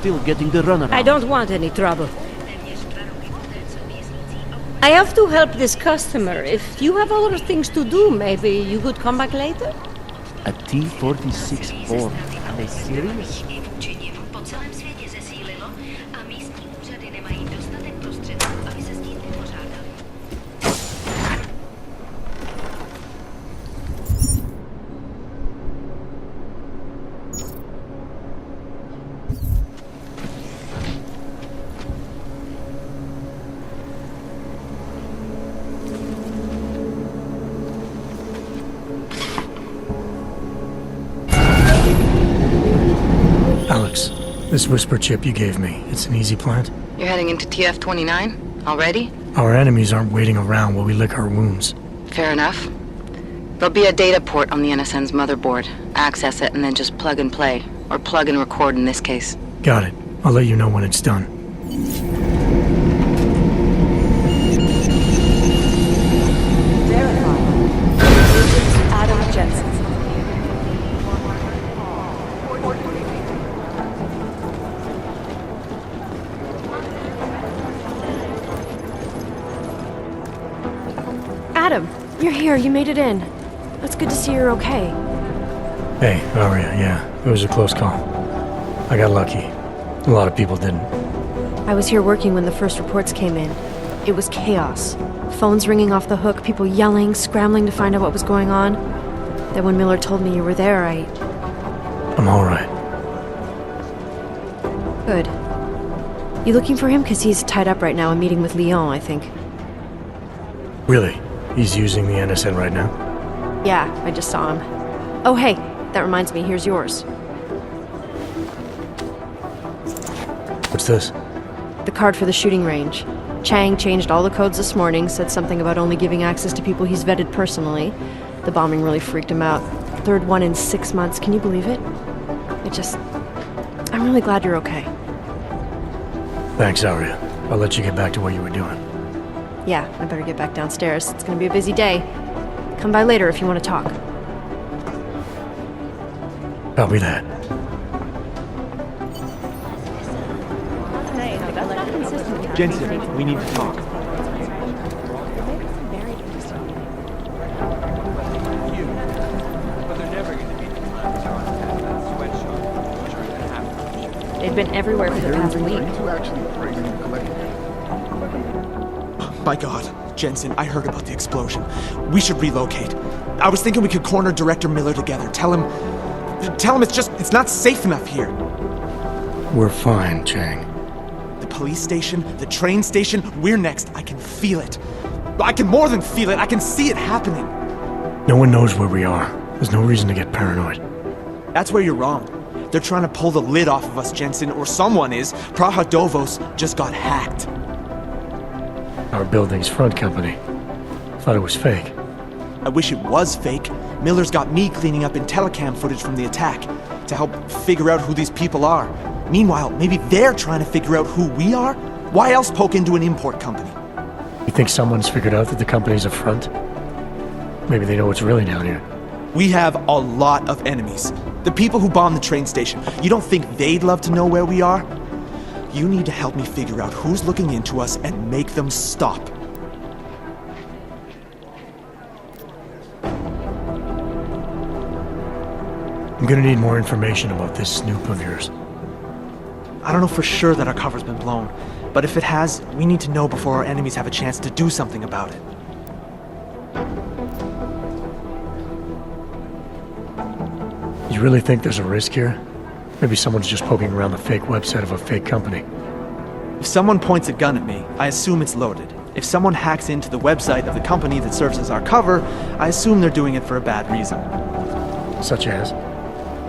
still getting the runaround. I don't want any trouble. I have to help this customer. If you have other things to do, maybe you could come back later? A T-46 Ford. Are they serious? Alex, this whisper chip you gave me, it's an easy plant? You're heading into TF-29? Already? Our enemies aren't waiting around while we lick our wounds. Fair enough. There'll be a data port on the NSN's motherboard. Access it and then just plug and play. Or plug and record in this case. Got it. I'll let you know when it's done. Adam Jensen. Adam, you're here. You made it in. It's good to see you're okay. Hey, Aria, yeah. It was a close call. I got lucky. A lot of people didn't. I was here working when the first reports came in. It was chaos. Phones ringing off the hook, people yelling, scrambling to find out what was going on. Then when Miller told me you were there, I'm alright. Good. You looking for him? Because he's tied up right now, a meeting with Lyon, I think. Really? He's using the NSN right now? Yeah, I just saw him. Oh, hey, that reminds me, here's yours. What's this? The card for the shooting range. Chang changed all the codes this morning, said something about only giving access to people he's vetted personally. The bombing really freaked him out. Third one in 6 months, can you believe it? I'm really glad you're okay. Thanks, Aria. I'll let you get back to what you were doing. Yeah, I better get back downstairs. It's gonna be a busy day. Come by later if you want to talk. Copy that. Jensen, we need to talk. They've been everywhere for the past week. My God, Jensen, I heard about the explosion. We should relocate. I was thinking we could corner Director Miller together. Tell him it's not safe enough here. We're fine, Chang. The police station, the train station, we're next. I can feel it. I can more than feel it. I can see it happening. No one knows where we are. There's no reason to get paranoid. That's where you're wrong. They're trying to pull the lid off of us, Jensen, or someone is. Praha Dovos just got hacked. Our building's front company. Thought it was fake. I wish it was fake. Miller's got me cleaning up IntelliCam footage from the attack to help figure out who these people are. Meanwhile, maybe they're trying to figure out who we are? Why else poke into an import company? You think someone's figured out that the company's a front? Maybe they know what's really down here. We have a lot of enemies. The people who bombed the train station. You don't think they'd love to know where we are? You need to help me figure out who's looking into us and make them stop. I'm gonna need more information about this snoop of yours. I don't know for sure that our cover's been blown, but if it has, we need to know before our enemies have a chance to do something about it. You really think there's a risk here? Maybe someone's just poking around the fake website of a fake company. If someone points a gun at me, I assume it's loaded. If someone hacks into the website of the company that serves as our cover, I assume they're doing it for a bad reason. Such as?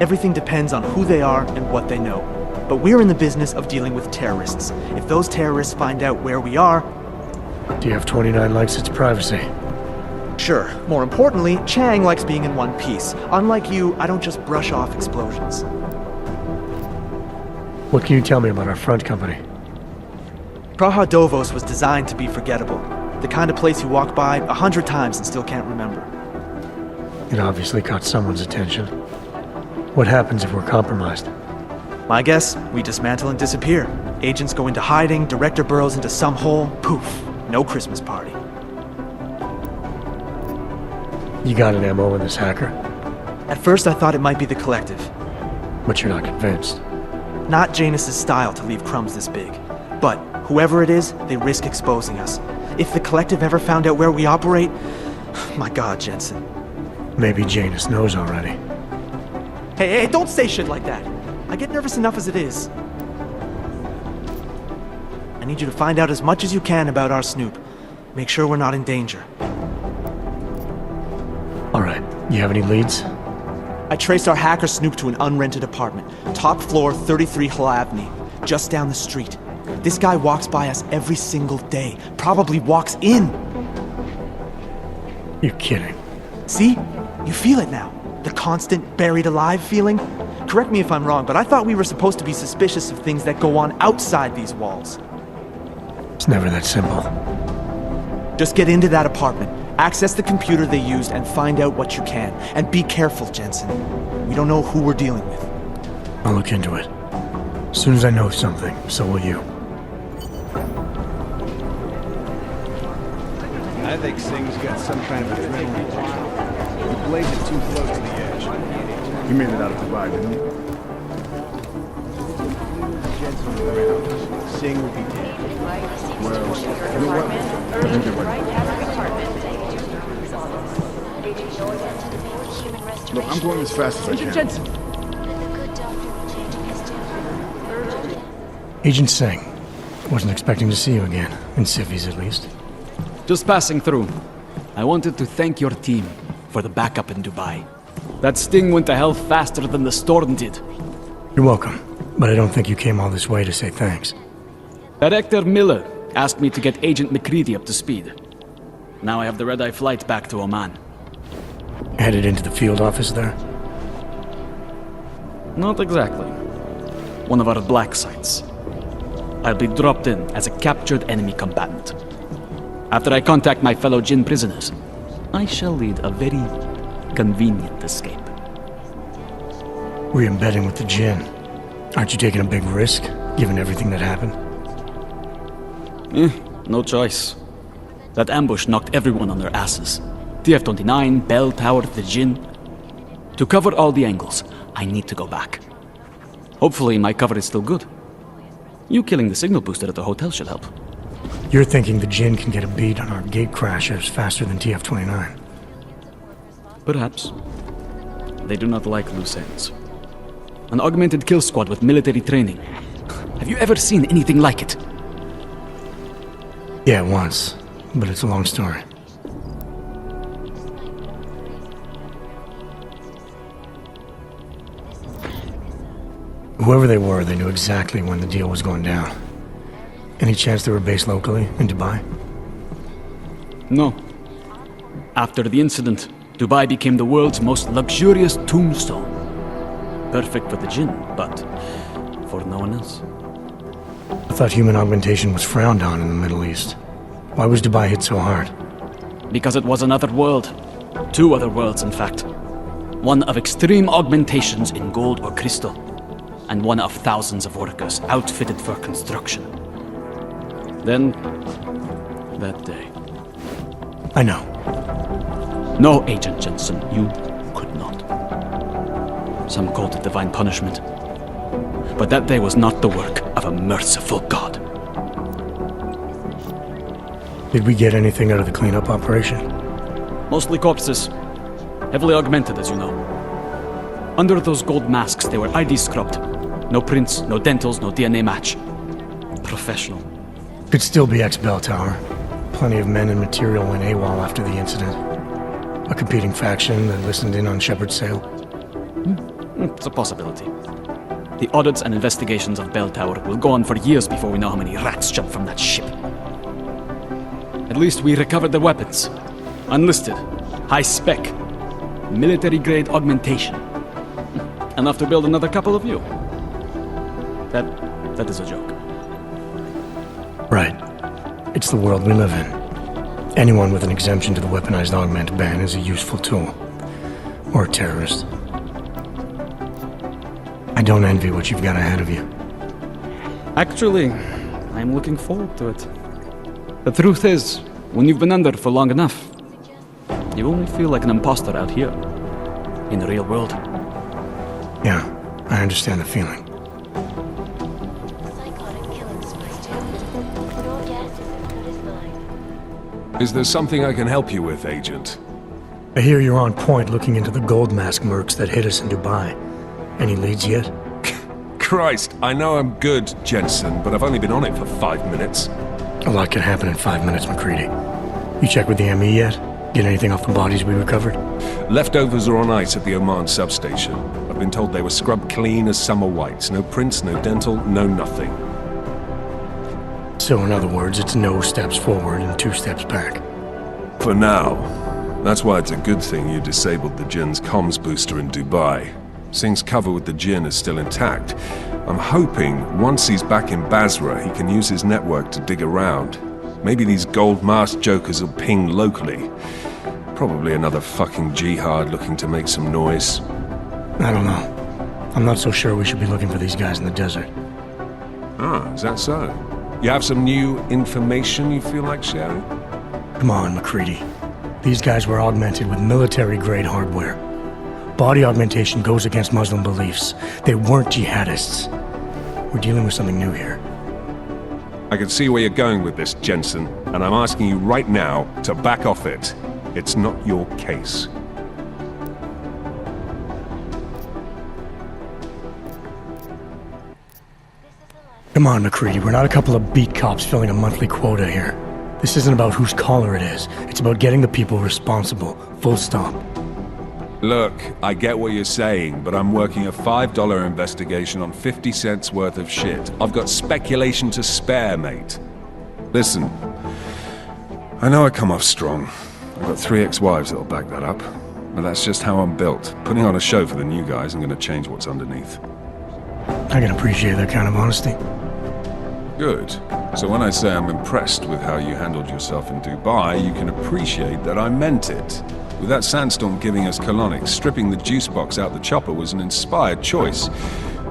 Everything depends on who they are and what they know. But we're in the business of dealing with terrorists. If those terrorists find out where we are... TF-29 likes its privacy. Sure. More importantly, Chang likes being in one piece. Unlike you, I don't just brush off explosions. What can you tell me about our front company? Praha Dovos was designed to be forgettable. The kind of place you walk by 100 times and still can't remember. It obviously caught someone's attention. What happens if we're compromised? My guess, we dismantle and disappear. Agents go into hiding, director burrows into some hole, poof, no Christmas party. You got an MO in this hacker, At first I thought it might be the Collective. but you're not convinced. Not Janus's style to leave crumbs this big. But whoever it is, they risk exposing us. If the Collective ever found out where we operate... My god, Jensen. Maybe Janus knows already. Hey, don't say shit like that. I get nervous enough as it is. I need you to find out as much as you can about our Snoop. Make sure we're not in danger. Alright, you have any leads? I traced our hacker Snoop to an unrented apartment. Top floor, 33 Hull Avenue. Just down the street. This guy walks by us every single day. Probably walks in. You're kidding. See? You feel it now. The constant buried alive feeling. Correct me if I'm wrong, but I thought we were supposed to be suspicious of things that go on outside these walls. It's never that simple. Just get into that apartment, access the computer they used, and find out what you can. And be careful, Jensen. We don't know who we're dealing with. I'll look into it. As soon as I know something, so will you. I think Singh's got some kind of adrenaline rush. He blazed it too close to the edge. He made it out of Dubai, didn't he? Jensen was around. Singh would be dead. Well, you know what? I think you're right. Look, I'm going as fast as I can. Agent Singh. Wasn't expecting to see you again. In civvies, at least. Just passing through. I wanted to thank your team for the backup in Dubai. That sting went to hell faster than the storm did. You're welcome. But I don't think you came all this way to say thanks. Director Miller asked me to get Agent McCready up to speed. Now I have the red-eye flight back to Oman. Headed into the field office there? Not exactly. One of our black sites. I'll be dropped in as a captured enemy combatant. After I contact my fellow Jinn prisoners, I shall lead a very convenient escape. Re-embedding with the Jinn. Aren't you taking a big risk, given everything that happened? No choice. That ambush knocked everyone on their asses. TF-29, Bell Tower, the Jinn. To cover all the angles, I need to go back. Hopefully my cover is still good. You killing the signal booster at the hotel should help. You're thinking the Jinn can get a beat on our gate crashers faster than TF-29. Perhaps. They do not like loose ends. An augmented kill squad with military training. Have you ever seen anything like it? Yeah, once. But it's a long story. Whoever they were, they knew exactly when the deal was going down. Any chance they were based locally, in Dubai? No. After the incident, Dubai became the world's most luxurious tombstone. Perfect for the Jinn, but for no one else. I thought human augmentation was frowned on in the Middle East. Why was Dubai hit so hard? Because it was another world. Two other worlds, in fact. One of extreme augmentations in gold or crystal, and one of thousands of workers outfitted for construction. Then, that day. I know. No, Agent Jensen, you could not. Some called it divine punishment. But that day was not the work of a merciful God. Did we get anything out of the cleanup operation? Mostly corpses. Heavily augmented, as you know. Under those gold masks, they were ID scrubbed. No prints, no dentals, no DNA match. Professional. Could still be ex-Bell Tower. Plenty of men and material went AWOL after the incident. A competing faction that listened in on Shepard's sale. It's a possibility. The audits and investigations of Bell Tower will go on for years before we know how many rats jumped from that ship. At least we recovered their weapons. Unlisted, high-spec, military-grade augmentation. Enough to build another couple of you. That is a joke. Right. It's the world we live in. Anyone with an exemption to the weaponized augment ban is a useful tool. Or a terrorist. I don't envy what you've got ahead of you. Actually, I'm looking forward to it. The truth is, when you've been under for long enough, you only feel like an imposter out here, in the real world. Yeah, I understand the feeling. Is there something I can help you with, Agent? I hear you're on point looking into the gold mask mercs that hit us in Dubai. Any leads yet? Christ, I know I'm good, Jensen, but I've only been on it for 5 minutes. A lot can happen in 5 minutes, McCready. You check with the ME yet? Get anything off the bodies we recovered? Leftovers are on ice at the Oman substation. I've been told they were scrubbed clean as summer whites. No prints, no dental, no nothing. So in other words, it's no steps forward and 2 steps back. For now. That's why it's a good thing you disabled the Jinn's comms booster in Dubai. Singh's cover with the Jinn is still intact. I'm hoping once he's back in Basra, he can use his network to dig around. Maybe these gold mask jokers will ping locally. Probably another fucking jihad looking to make some noise. I don't know. I'm not so sure we should be looking for these guys in the desert. Ah, is that so? You have some new information you feel like sharing? Come on, McCready. These guys were augmented with military-grade hardware. Body augmentation goes against Muslim beliefs. They weren't jihadists. We're dealing with something new here. I can see where you're going with this, Jensen, and I'm asking you right now to back off it. It's not your case. Come on, McCready. We're not a couple of beat cops filling a monthly quota here. This isn't about whose caller it is. It's about getting the people responsible. Full stop. Look, I get what you're saying, but I'm working a $5 investigation on 50 cents worth of shit. I've got speculation to spare, mate. Listen, I know I come off strong. I've got 3 ex-wives that'll back that up. But that's just how I'm built. Putting on a show for the new guys and gonna change what's underneath. I can appreciate that kind of honesty. Good. So when I say I'm impressed with how you handled yourself in Dubai, you can appreciate that I meant it. With that sandstorm giving us colonics, stripping the juice box out the chopper was an inspired choice.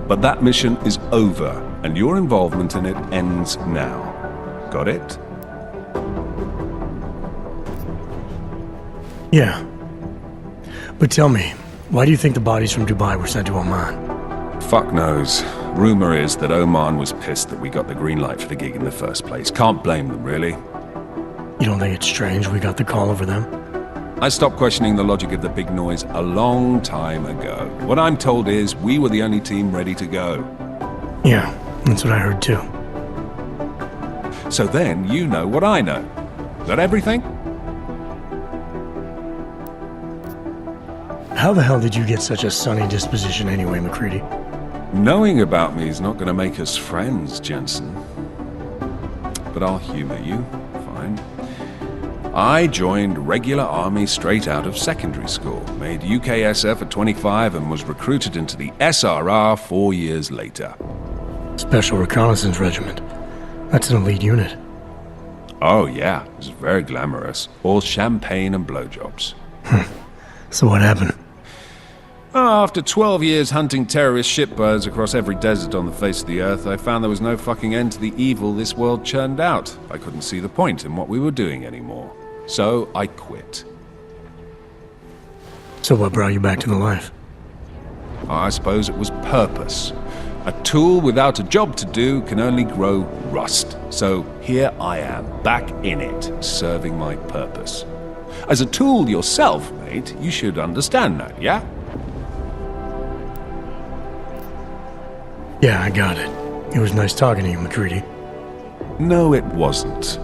But that mission is over, and your involvement in it ends now. Got it? Yeah. But tell me, why do you think the bodies from Dubai were sent to Oman? Fuck knows. Rumor is that Oman was pissed that we got the green light for the gig in the first place. Can't blame them, really. You don't think it's strange we got the call over them? I stopped questioning the logic of the big noise a long time ago. What I'm told is we were the only team ready to go. Yeah, that's what I heard too. So then you know what I know. Is that everything? How the hell did you get such a sunny disposition anyway, McCready? Knowing about me is not going to make us friends, Jensen. But I'll humor you. Fine. I joined regular army straight out of secondary school, made UKSF at 25 and was recruited into the SRR 4 years later. Special Reconnaissance Regiment. That's an elite unit. Oh yeah, it was very glamorous. All champagne and blowjobs. So what happened? After 12 years hunting terrorist shitbirds across every desert on the face of the earth, I found there was no fucking end to the evil this world churned out. I couldn't see the point in what we were doing anymore. So I quit. So what brought you back to the life? I suppose it was purpose. A tool without a job to do can only grow rust. So here I am, back in it, serving my purpose. As a tool yourself, mate, you should understand that, yeah? Yeah, I got it. It was nice talking to you, McCready. No, it wasn't.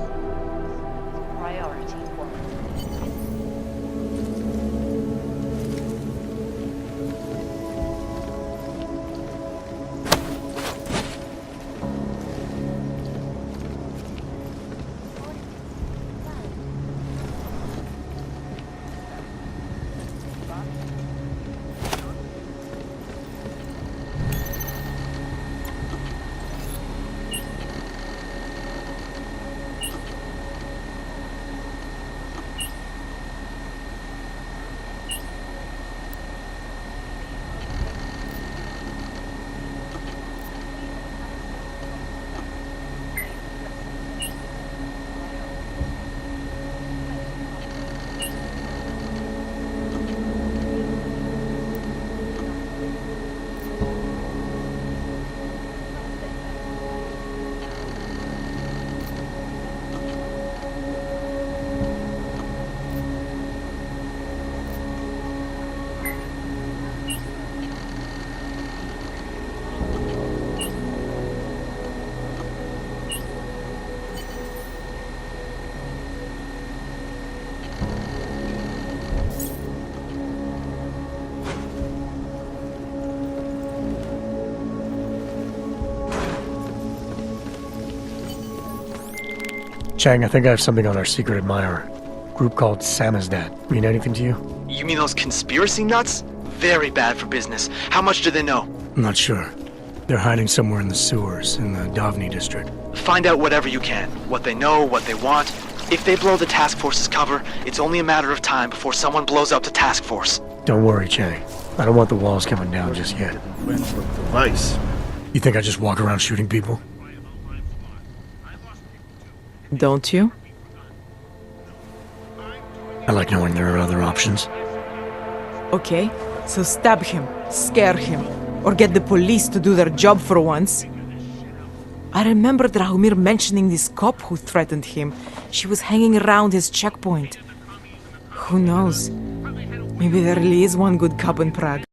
Chang, I think I have something on our secret admirer. Group called Samizdat. Mean anything to you? You mean those conspiracy nuts? Very bad for business. How much do they know? I'm not sure. They're hiding somewhere in the sewers, in the Davni district. Find out whatever you can. What they know, what they want. If they blow the task force's cover, it's only a matter of time before someone blows up the task force. Don't worry, Chang. I don't want the walls coming down just yet. Device. You think I just walk around shooting people? Don't you? I like knowing there are other options. Okay, so stab him, scare him, or get the police to do their job for once. I remember Drahomir mentioning this cop who threatened him. She was hanging around his checkpoint. Who knows? Maybe there really is one good cop in Prague.